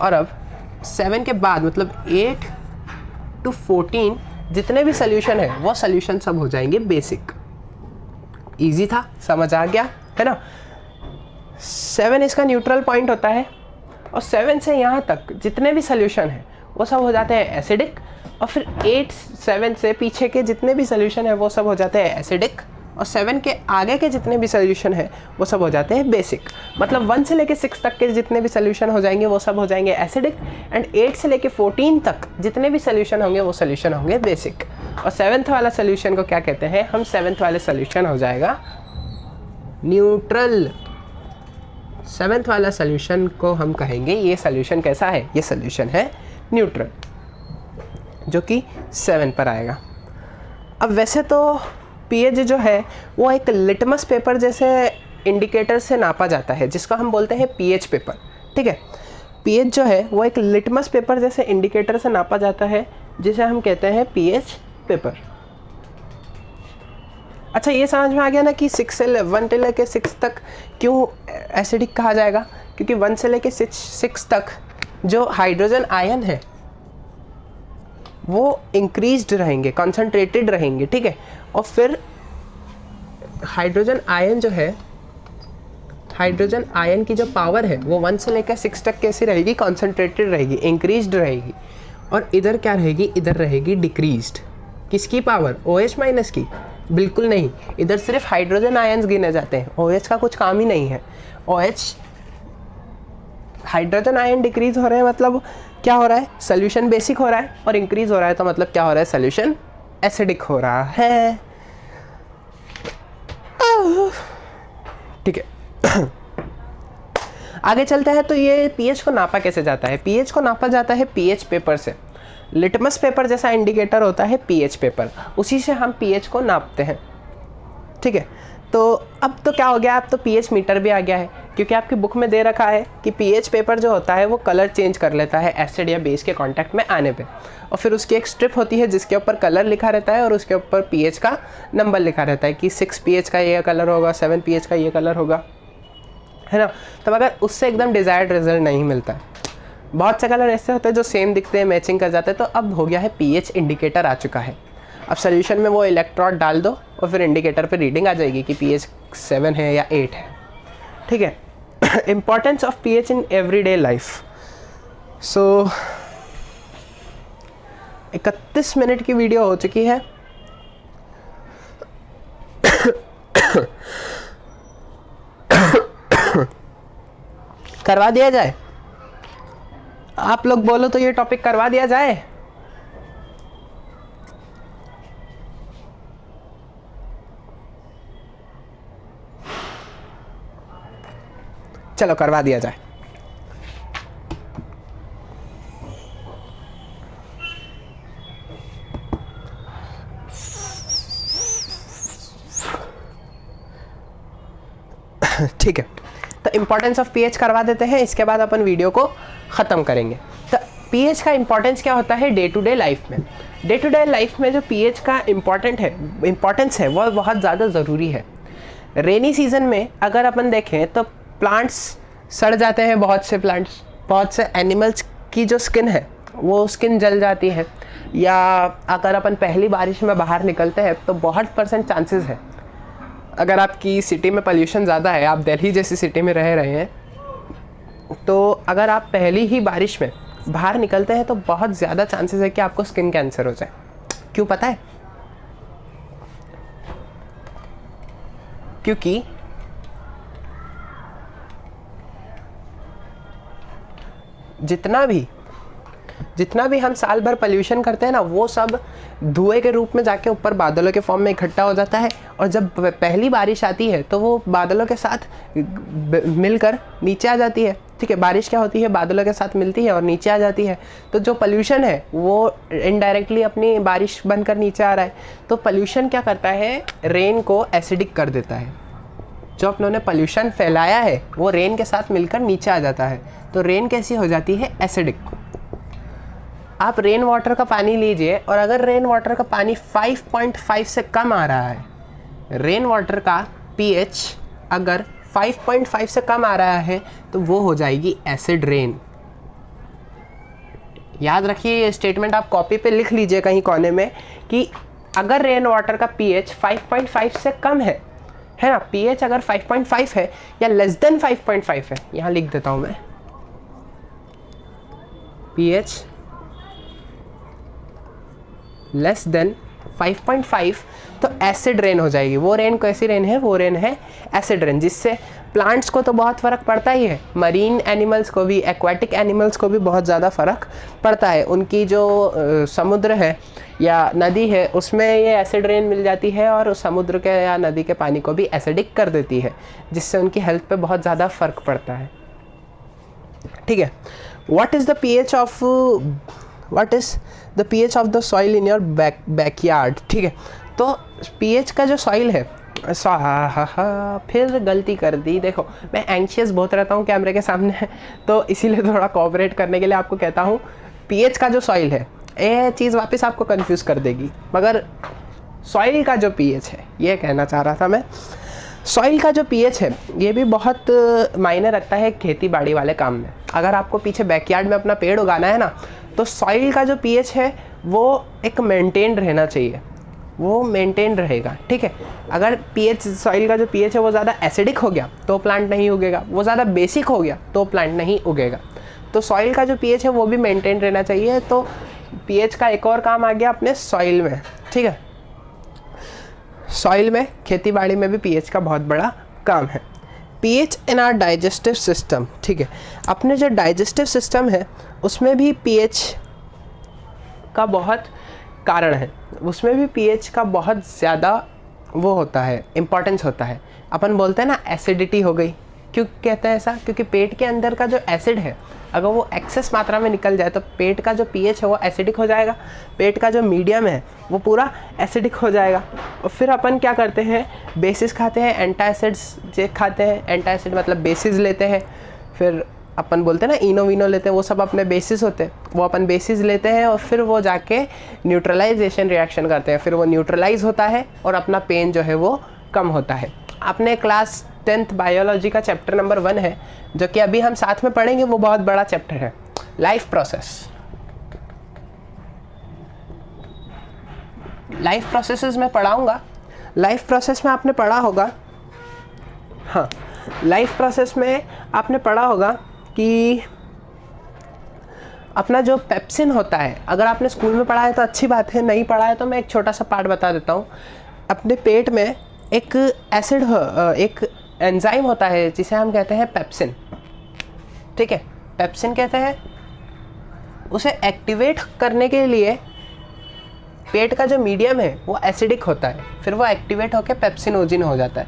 और अब 7 के बाद मतलब 8 to 14 जितने भी सोल्यूशन है, वो सोल्यूशन सब हो जाएंगे बेसिक। इजी था, समझ आ गया है ना। 7 इसका न्यूट्रल पॉइंट होता है, और 7 से यहाँ तक जितने भी सोल्यूशन है वो सब हो जाते हैं एसिडिक, और फिर 7 से पीछे के जितने भी सोल्यूशन है वो सब हो जाते हैं एसिडिक, और 7 के आगे के जितने भी सोल्यूशन है वो सब हो जाते हैं बेसिक। मतलब 1 से लेके 6 तक के जितने भी सोल्यूशन हो जाएंगे वो सब हो जाएंगे एसिडिक, एंड 8 से लेके 14 तक जितने भी सोल्यूशन होंगे वो सोल्यूशन होंगे बेसिक। और 7th वाला सोल्यूशन को क्या कहते हैं? हम 7th वाले सोल्यूशन हो जाएगा न्यूट्रल। 7th वाला सोल्यूशन को हम कहेंगे, ये सोल्यूशन कैसा है? ये सोल्यूशन है न्यूट्रल, जो कि 7 पर आएगा। अब वैसे तो पीएच जो है वो एक लिटमस पेपर जैसे इंडिकेटर से नापा जाता है, जिसको हम बोलते हैं पीएच पेपर। ठीक है, पीएच जो है वो एक लिटमस पेपर जैसे इंडिकेटर से नापा जाता है, जिसे हम कहते हैं पीएच पेपर। अच्छा, ये समझ में आ गया ना कि 1 से लेके 6 तक क्यों एसिडिक कहा जाएगा, क्योंकि 1 से लेके 6 तक जो हाइड्रोजन आयन है वो इंक्रीज्ड रहेंगे, कॉन्सेंट्रेटेड रहेंगे, ठीक है। और फिर हाइड्रोजन आयन जो है, हाइड्रोजन आयन की जो पावर है वो 1 से लेकर 6 तक कैसी रहेगी, कॉन्सेंट्रेटेड रहेगी, इंक्रीज्ड रहेगी। और इधर क्या रहेगी, इधर रहेगी डिक्रीज्ड। किसकी पावर, OH माइनस की? बिल्कुल नहीं, इधर सिर्फ हाइड्रोजन आयन्स गिने जाते हैं, OH का कुछ काम ही नहीं है। OH, हाइड्रोजन आयन डिक्रीज हो रहे हैं मतलब क्या हो रहा है, सोल्यूशन बेसिक हो रहा है, और इंक्रीज हो रहा है तो मतलब क्या हो रहा है, सोल्यूशन एसिडिक हो रहा है, ठीक है। आगे चलते हैं, तो ये पीएच को नापा कैसे जाता है? पीएच को नापा जाता है पीएच पेपर से। लिटमस पेपर जैसा इंडिकेटर होता है पीएच पेपर, उसी से हम पीएच को नापते हैं, ठीक है। तो अब तो क्या हो गया, अब तो पीएच मीटर भी आ गया है, क्योंकि आपकी बुक में दे रखा है कि पीएच पेपर जो होता है वो कलर चेंज कर लेता है एसिड या बेस के कांटेक्ट में आने पे, और फिर उसकी एक स्ट्रिप होती है जिसके ऊपर कलर लिखा रहता है और उसके ऊपर पीएच का नंबर लिखा रहता है कि 6 पीएच का ये कलर होगा, 7 पीएच का ये कलर होगा, है ना। तो अगर उससे एकदम डिज़ायर्ड रिजल्ट नहीं मिलता है, बहुत से कलर ऐसे होते हैं जो सेम दिखते हैं, मैचिंग कर जाते हैं, तो अब हो गया है पीएच इंडिकेटर आ चुका है। अब सोल्यूशन में वो इलेक्ट्रोड डाल दो और फिर इंडिकेटर पे रीडिंग आ जाएगी कि पीएच 7 है या 8 है, ठीक है। Importance of pH in everyday life. So 31 minute की वीडियो हो चुकी है। करवा दिया जाए, आप लोग बोलो तो ये टॉपिक करवा दिया जाए। चलो करवा दिया जाए। ठीक है, तो इम्पोर्टेंस ऑफ पीएच करवा देते हैं, इसके बाद अपन वीडियो को ख़त्म करेंगे। तो पीएच का इम्पोर्टेंस क्या होता है डे टू डे लाइफ में? डे टू डे लाइफ में जो पीएच का इम्पोर्टेंस है वो बहुत ज़्यादा ज़रूरी है। रेनी सीज़न में अगर अपन देखें तो प्लांट्स सड़ जाते हैं, बहुत से एनिमल्स की जो स्किन है वो स्किन जल जाती है, या अगर अपन पहली बारिश में बाहर निकलते हैं तो बहुत % चांसेस है, अगर आपकी सिटी में पोल्यूशन ज़्यादा है, आप दिल्ली जैसी सिटी में रह रहे हैं, तो अगर आप पहली ही बारिश में बाहर निकलते हैं तो बहुत ज़्यादा चांसेस है कि आपको स्किन कैंसर हो जाए। क्यों पता है? क्योंकि जितना भी हम साल भर पोल्यूशन करते हैं ना, वो सब धुएं के रूप में जाके ऊपर बादलों के फॉर्म में इकट्ठा हो जाता है, और जब पहली बारिश आती है तो वो बादलों के साथ मिलकर नीचे आ जाती है, ठीक है। बारिश क्या होती है, बादलों के साथ मिलती है और नीचे आ जाती है, तो जो पोल्यूशन है वो इनडायरेक्टली अपनी बारिश बनकर नीचे आ रहा है। तो पोल्यूशन क्या करता है, रेन को एसिडिक कर देता है। जो अपनों ने पोल्यूशन फैलाया है वो रेन के साथ मिलकर नीचे आ जाता है, तो रेन कैसी हो जाती है, एसिडिक। आप रेन वाटर का पानी लीजिए, और अगर रेन वाटर का पानी 5.5 से कम आ रहा है, रेन वाटर का पीएच अगर 5.5 से कम आ रहा है तो वो हो जाएगी एसिड रेन। याद रखिए ये स्टेटमेंट, आप कॉपी पे लिख लीजिए कहीं कोने में कि अगर रेन वाटर का पीएच 5.5 से कम है ना, पीएच अगर 5.5 है या लेस देन 5.5 है, यहाँ लिख देता हूँ मैं, पीएच लेस देन 5.5, तो एसिड रेन हो जाएगी। वो रेन कैसी रेन है, वो रेन है एसिड रेन, जिससे प्लांट्स को तो बहुत फ़र्क पड़ता ही है, मरीन एनिमल्स को भी, एक्वाटिक एनिमल्स को भी बहुत ज़्यादा फ़र्क पड़ता है। उनकी जो समुद्र है या नदी है उसमें ये एसिड रेन मिल जाती है, और उस समुद्र के या नदी के पानी को भी एसिडिक कर देती है, जिससे उनकी हेल्थ पे बहुत ज़्यादा फ़र्क पड़ता है, ठीक है। What is the pH of the soil in your backyard, ठीक है। तो पीएच का जो सॉइल है फिर गलती कर दी। देखो मैं एंग्शियस बहुत रहता हूँ कैमरे के सामने, तो इसीलिए थोड़ा कोऑपरेट करने के लिए आपको कहता हूँ। पीएच का जो सॉइल है, ये चीज़ वापस आपको कंफ्यूज कर देगी, मगर सॉइल का जो पीएच है, ये कहना चाह रहा था मैं। सॉइल का जो पीएच है ये भी बहुत मायने रखता है खेती बाड़ी वाले काम में। अगर आपको पीछे बैकयार्ड में अपना पेड़ उगाना है ना, तो सॉइल का जो पीएच है वो एक मेंटेन रहना चाहिए, वो मेंटेन रहेगा, ठीक है। अगर पीएच सॉइल का जो पीएच है वो ज़्यादा एसिडिक हो गया तो प्लांट नहीं उगेगा, वो ज़्यादा बेसिक हो गया तो प्लांट नहीं उगेगा। तो सॉइल का जो पीएच है वो भी मेंटेन रहना चाहिए। तो पीएच का एक और काम आ गया अपने सॉइल में, ठीक है। सॉइल में, खेती बाड़ी में भी पीएच का बहुत बड़ा काम है। PH in our digestive system, ठीक है। अपने जो डाइजेस्टिव सिस्टम है उसमें भी पीएच का बहुत कारण है, उसमें भी पीएच का बहुत ज़्यादा वो होता है, इम्पॉर्टेंस होता है। अपन बोलते हैं ना एसिडिटी हो गई, क्यों कहते हैं ऐसा? क्योंकि पेट के अंदर का जो एसिड है अगर वो एक्सेस मात्रा में निकल जाए तो पेट का जो पीएच है वो एसिडिक हो जाएगा, पेट का जो मीडियम है वो पूरा एसिडिक हो जाएगा। और फिर अपन क्या करते हैं, बेसिस खाते हैं, एंटासिड्स खाते हैं। एंटासिड मतलब बेसिस लेते हैं, फिर अपन बोलते हैं ना इनो विनो लेते हैं, वो सब अपने बेसिस होते हैं, वो अपन बेसिस लेते हैं और फिर वो जाके न्यूट्रलाइजेशन रिएक्शन करते हैं, फिर वो न्यूट्रलाइज होता है और अपना पेन जो है वो कम होता है। अपने क्लास 10th बायोलॉजी का चैप्टर नंबर 1 है जो कि अभी हम साथ में पढ़ेंगे, वो बहुत बड़ा चैप्टर है, लाइफ प्रोसेस। लाइफ प्रोसेसेस में पढ़ाऊंगा। लाइफ प्रोसेस में आपने पढ़ा होगा, हाँ, लाइफ प्रोसेस में आपने पढ़ा होगा कि अपना जो पेप्सिन होता है, अगर आपने स्कूल में पढ़ा है तो अच्छी बात है, नहीं पढ़ा है तो मैं एक छोटा सा पार्ट बता देता हूँ। अपने पेट में एक एसिड, एक एंजाइम होता है जिसे हम कहते हैं पेप्सिन, ठीक है। पेप्सिन कहते हैं, उसे एक्टिवेट करने के लिए पेट का जो मीडियम है वो एसिडिक होता है, फिर वो एक्टिवेट होकर पेप्सिनोजिन हो जाता है,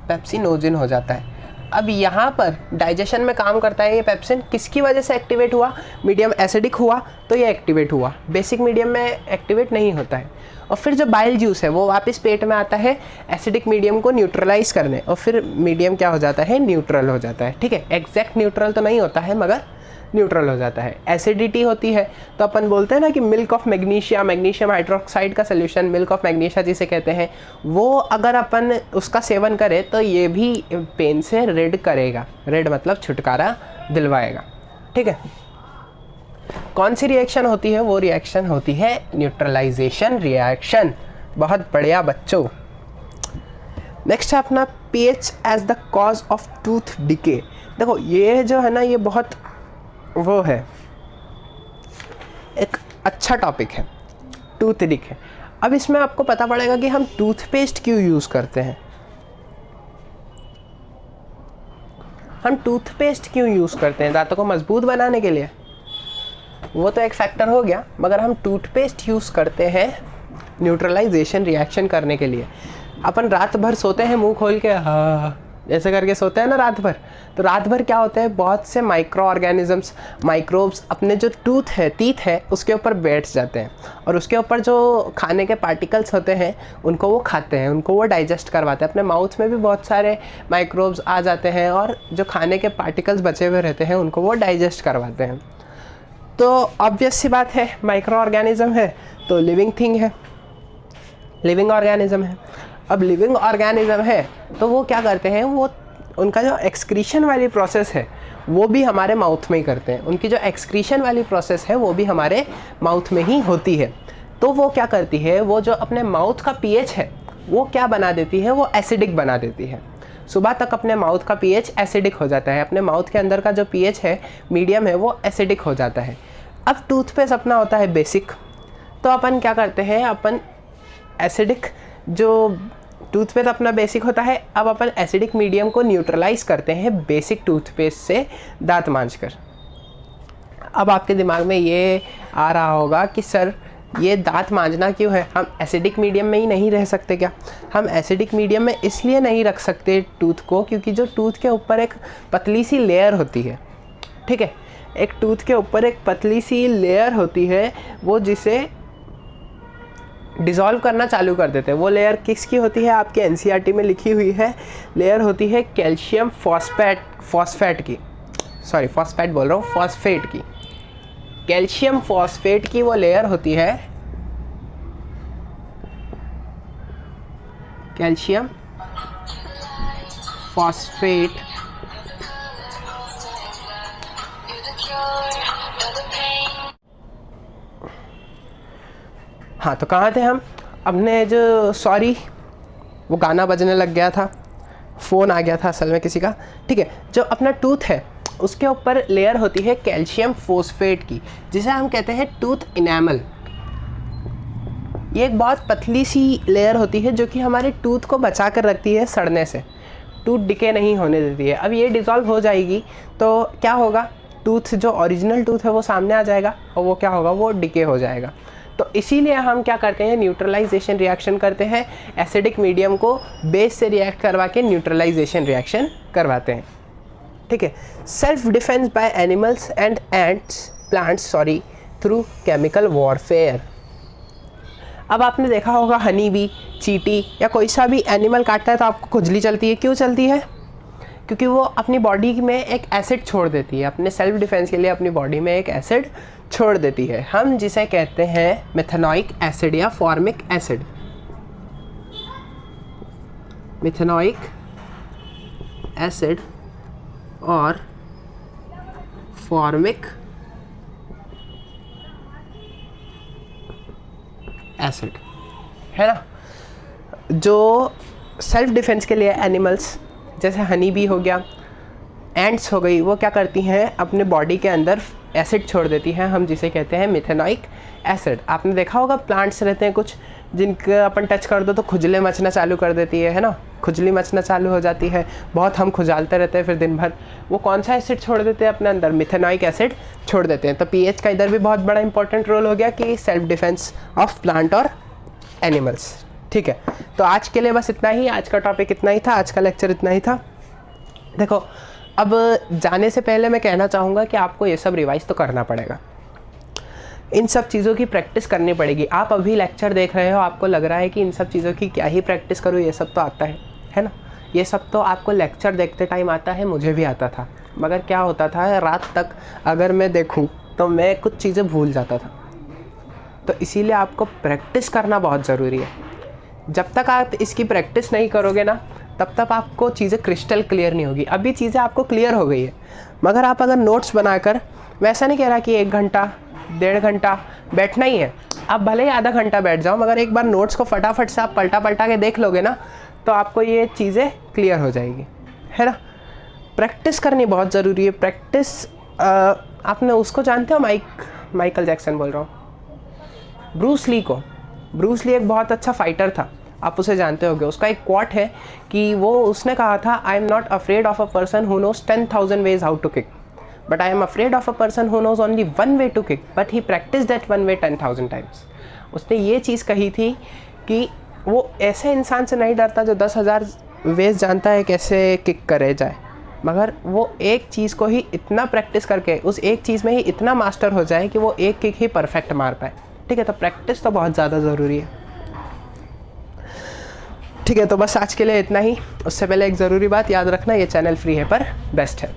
पेप्सिनोजिन हो जाता है। अब यहाँ पर डाइजेशन में काम करता है ये पेप्सिन। किसकी वजह से एक्टिवेट हुआ? मीडियम एसिडिक हुआ तो ये एक्टिवेट हुआ, बेसिक मीडियम में एक्टिवेट नहीं होता है। और फिर जो बाइल जूस है वो वापस पेट में आता है एसिडिक मीडियम को न्यूट्रलाइज करने, और फिर मीडियम क्या हो जाता है? न्यूट्रल हो जाता है, ठीक है। एग्जैक्ट न्यूट्रल तो नहीं होता है मगर न्यूट्रल हो जाता है। एसिडिटी होती है तो अपन बोलते हैं ना कि milk of magnesia, magnesium hydroxide का सोल्यूशन मिल्क ऑफ मैग्नीशिया जिसे कहते हैं, वो अगर अपन उसका सेवन करें तो ये भी पेन से रेड करेगा। रेड मतलब छुटकारा दिलवाएगा, ठीक है। कौन सी रिएक्शन होती है? वो रिएक्शन होती है न्यूट्रलाइजेशन रिएक्शन। बहुत बढ़िया बच्चों। नेक्स्ट है अपना pH as the cause of tooth decay. देखो ये जो है ना, ये बहुत वो है, एक अच्छा टॉपिक है, टूथ डिके। अब इसमें आपको पता पड़ेगा कि हम टूथपेस्ट क्यों यूज़ करते हैं। हम टूथपेस्ट क्यों यूज़ करते हैं? दांतों को मजबूत बनाने के लिए, वो तो एक फैक्टर हो गया, मगर हम टूथपेस्ट यूज़ करते हैं न्यूट्रलाइजेशन रिएक्शन करने के लिए। अपन रात भर सोते हैं मुंह खोल के, हाँ ऐसे करके सोते हैं ना रात भर, तो रात भर क्या होता है, बहुत से माइक्रो ऑर्गेनिजम्स, माइक्रोब्स अपने जो टूथ है, टीथ है, उसके ऊपर बैठ जाते हैं और उसके ऊपर जो खाने के पार्टिकल्स होते हैं उनको वो खाते हैं, उनको वो डाइजेस्ट करवाते हैं। अपने माउथ में भी बहुत सारे माइक्रोब्स आ जाते हैं और जो खाने के पार्टिकल्स बचे हुए रहते हैं उनको वो डाइजेस्ट करवाते हैं। तो ऑब्वियस सी बात है, माइक्रो ऑर्गेनिज्म है तो लिविंग थिंग है, लिविंग ऑर्गेनिज्म है। अब लिविंग ऑर्गेनिज्म है तो वो क्या करते हैं, वो उनका जो एक्सक्रीशन वाली प्रोसेस है वो भी हमारे माउथ में ही करते हैं। उनकी जो एक्सक्रीशन वाली प्रोसेस है वो भी हमारे माउथ में ही होती है। तो वो क्या करती है, वो जो अपने माउथ का पीएच है वो क्या बना देती है, वो एसिडिक बना देती है। सुबह तक अपने माउथ का पीएच एसिडिक हो जाता है, अपने माउथ के अंदर का जो पीएच है, मीडियम है, वो एसिडिक हो जाता है। अब टूथपेस्ट अपना होता है बेसिक, तो अपन क्या करते हैं, अपन एसिडिक जो टूथपेस्ट अपना बेसिक होता है, अब अपन एसिडिक मीडियम को न्यूट्रलाइज करते हैं बेसिक टूथपेस्ट से दांत मांजकर। अब आपके दिमाग में ये आ रहा होगा कि सर ये दांत मांजना क्यों है, हम एसिडिक मीडियम में ही नहीं रह सकते क्या? हम एसिडिक मीडियम में इसलिए नहीं रख सकते टूथ को क्योंकि जो टूथ के ऊपर एक पतली सी लेयर होती है, ठीक है, एक टूथ के ऊपर एक पतली सी लेयर होती है, वो जिसे डिज़ोल्व करना चालू कर देते हैं। वो लेयर किसकी होती है, आपके एनसीईआरटी में लिखी हुई है, लेयर होती है कैल्शियम फॉस्फेट की, सॉरी फॉस्फेट बोल रहा हूँ, फॉस्फेट की, कैल्शियम फॉस्फेट की वो लेयर होती है, कैल्शियम फॉस्फेट। हाँ, तो कहाँ थे हम? अपने जो, सॉरी वो गाना बजने लग गया था, फ़ोन आ गया था असल में किसी का। ठीक है, जो अपना टूथ है उसके ऊपर लेयर होती है कैल्शियम फॉस्फेट की, जिसे हम कहते हैं टूथ इनेमल। ये एक बहुत पतली सी लेयर होती है जो कि हमारे टूथ को बचा कर रखती है सड़ने से, टूथ डिके नहीं होने देती है। अब ये डिज़ोल्व हो जाएगी तो क्या होगा, टूथ जो ओरिजिनल टूथ है वो सामने आ जाएगा और वो क्या होगा, वो डिके हो जाएगा। तो इसीलिए हम क्या करते हैं, न्यूट्रलाइजेशन रिएक्शन करते हैं, एसिडिक मीडियम को बेस से रिएक्ट करवा के न्यूट्रलाइजेशन रिएक्शन करवाते हैं। ठीक है, self defence by animals and plants through chemical warfare. अब आपने देखा होगा हनी बी, चींटी या कोई सा भी एनिमल काटता है तो आपको खुजली चलती है। क्यों चलती है? क्योंकि वो अपनी बॉडी में एक एसिड छोड़ देती है, अपने सेल्फ डिफेंस के लिए अपनी बॉडी में एक एसिड छोड़ देती है, हम जिसे कहते हैं मेथेनोइक एसिड या फॉर्मिक एसिड। मेथेनोइक एसिड और फॉर्मिक एसिड है ना, जो सेल्फ डिफेंस के लिए एनिमल्स जैसे हनी बी हो गया, एंट्स हो गई, वो क्या करती हैं, अपने बॉडी के अंदर एसिड छोड़ देती हैं, हम जिसे कहते हैं मेथेनोइक एसिड। आपने देखा होगा प्लांट्स रहते हैं कुछ जिनका अपन टच कर दो तो खुजले मचना चालू कर देती है ना, खुजली मचना चालू हो जाती है, बहुत हम खुजालते रहते हैं फिर दिन भर। वो कौन सा एसिड छोड़ देते हैं अपने अंदर, मेथेनोइक एसिड छोड़ देते हैं। तो पीएच का इधर भी बहुत बड़ा इंपॉर्टेंट रोल हो गया कि सेल्फ डिफेंस ऑफ प्लांट और एनिमल्स। ठीक है, तो आज के लिए बस इतना ही, आज का टॉपिक इतना ही था, आज का लेक्चर इतना ही था। देखो, अब जाने से पहले मैं कहना चाहूँगा कि आपको ये सब रिवाइज तो करना पड़ेगा, इन सब चीज़ों की प्रैक्टिस करनी पड़ेगी। आप अभी लेक्चर देख रहे हो, आपको लग रहा है कि इन सब चीज़ों की क्या ही प्रैक्टिस करूँ, ये सब तो आता है ना, ये सब तो आपको लेक्चर देखते टाइम आता है, मुझे भी आता था। मगर क्या होता था, रात तक अगर मैं देखूँ तो मैं कुछ चीज़ें भूल जाता था। तो इसीलिए आपको प्रैक्टिस करना बहुत ज़रूरी है। जब तक आप इसकी प्रैक्टिस नहीं करोगे ना, तब तक आपको चीज़ें क्रिस्टल क्लियर नहीं होगी। अभी चीज़ें आपको क्लियर हो गई है, मगर आप अगर नोट्स बनाकर, वैसा नहीं कह रहा कि 1 घंटा 1.5 घंटा बैठना ही है, आप भले ही आधा घंटा बैठ जाओ, मगर एक बार नोट्स को फटाफट से आप पलटा के देख लोगे ना, तो आपको ये चीज़ें क्लियर हो जाएगी, है ना। प्रैक्टिस करनी बहुत ज़रूरी है। प्रैक्टिस, आपने उसको जानते हो, माइकल जैक्सन बोल रहा हूँ, ब्रूस ली को। ब्रूस ली एक बहुत अच्छा फाइटर था, आप उसे जानते होंगे। उसका एक क्वाट है कि उसने कहा था, I am not afraid of a person who knows 10,000 ways how to kick, but I am afraid of a person who knows only 1 way to kick, but he practice that 1 way 10,000 times. उसने ये चीज़ कही थी कि वो ऐसे इंसान से नहीं डरता जो 10,000 वेज जानता है कैसे किक करे जाए, मगर वो एक चीज़ को ही इतना प्रैक्टिस करके उस एक चीज़ में ही इतना मास्टर हो जाए कि वो एक किक ही परफेक्ट मार पाए। ठीक है, तो प्रैक्टिस तो बहुत ज़्यादा ज़रूरी है। ठीक है, तो बस आज के लिए इतना ही। उससे पहले एक ज़रूरी बात याद रखना, ये चैनल फ्री है पर बेस्ट है।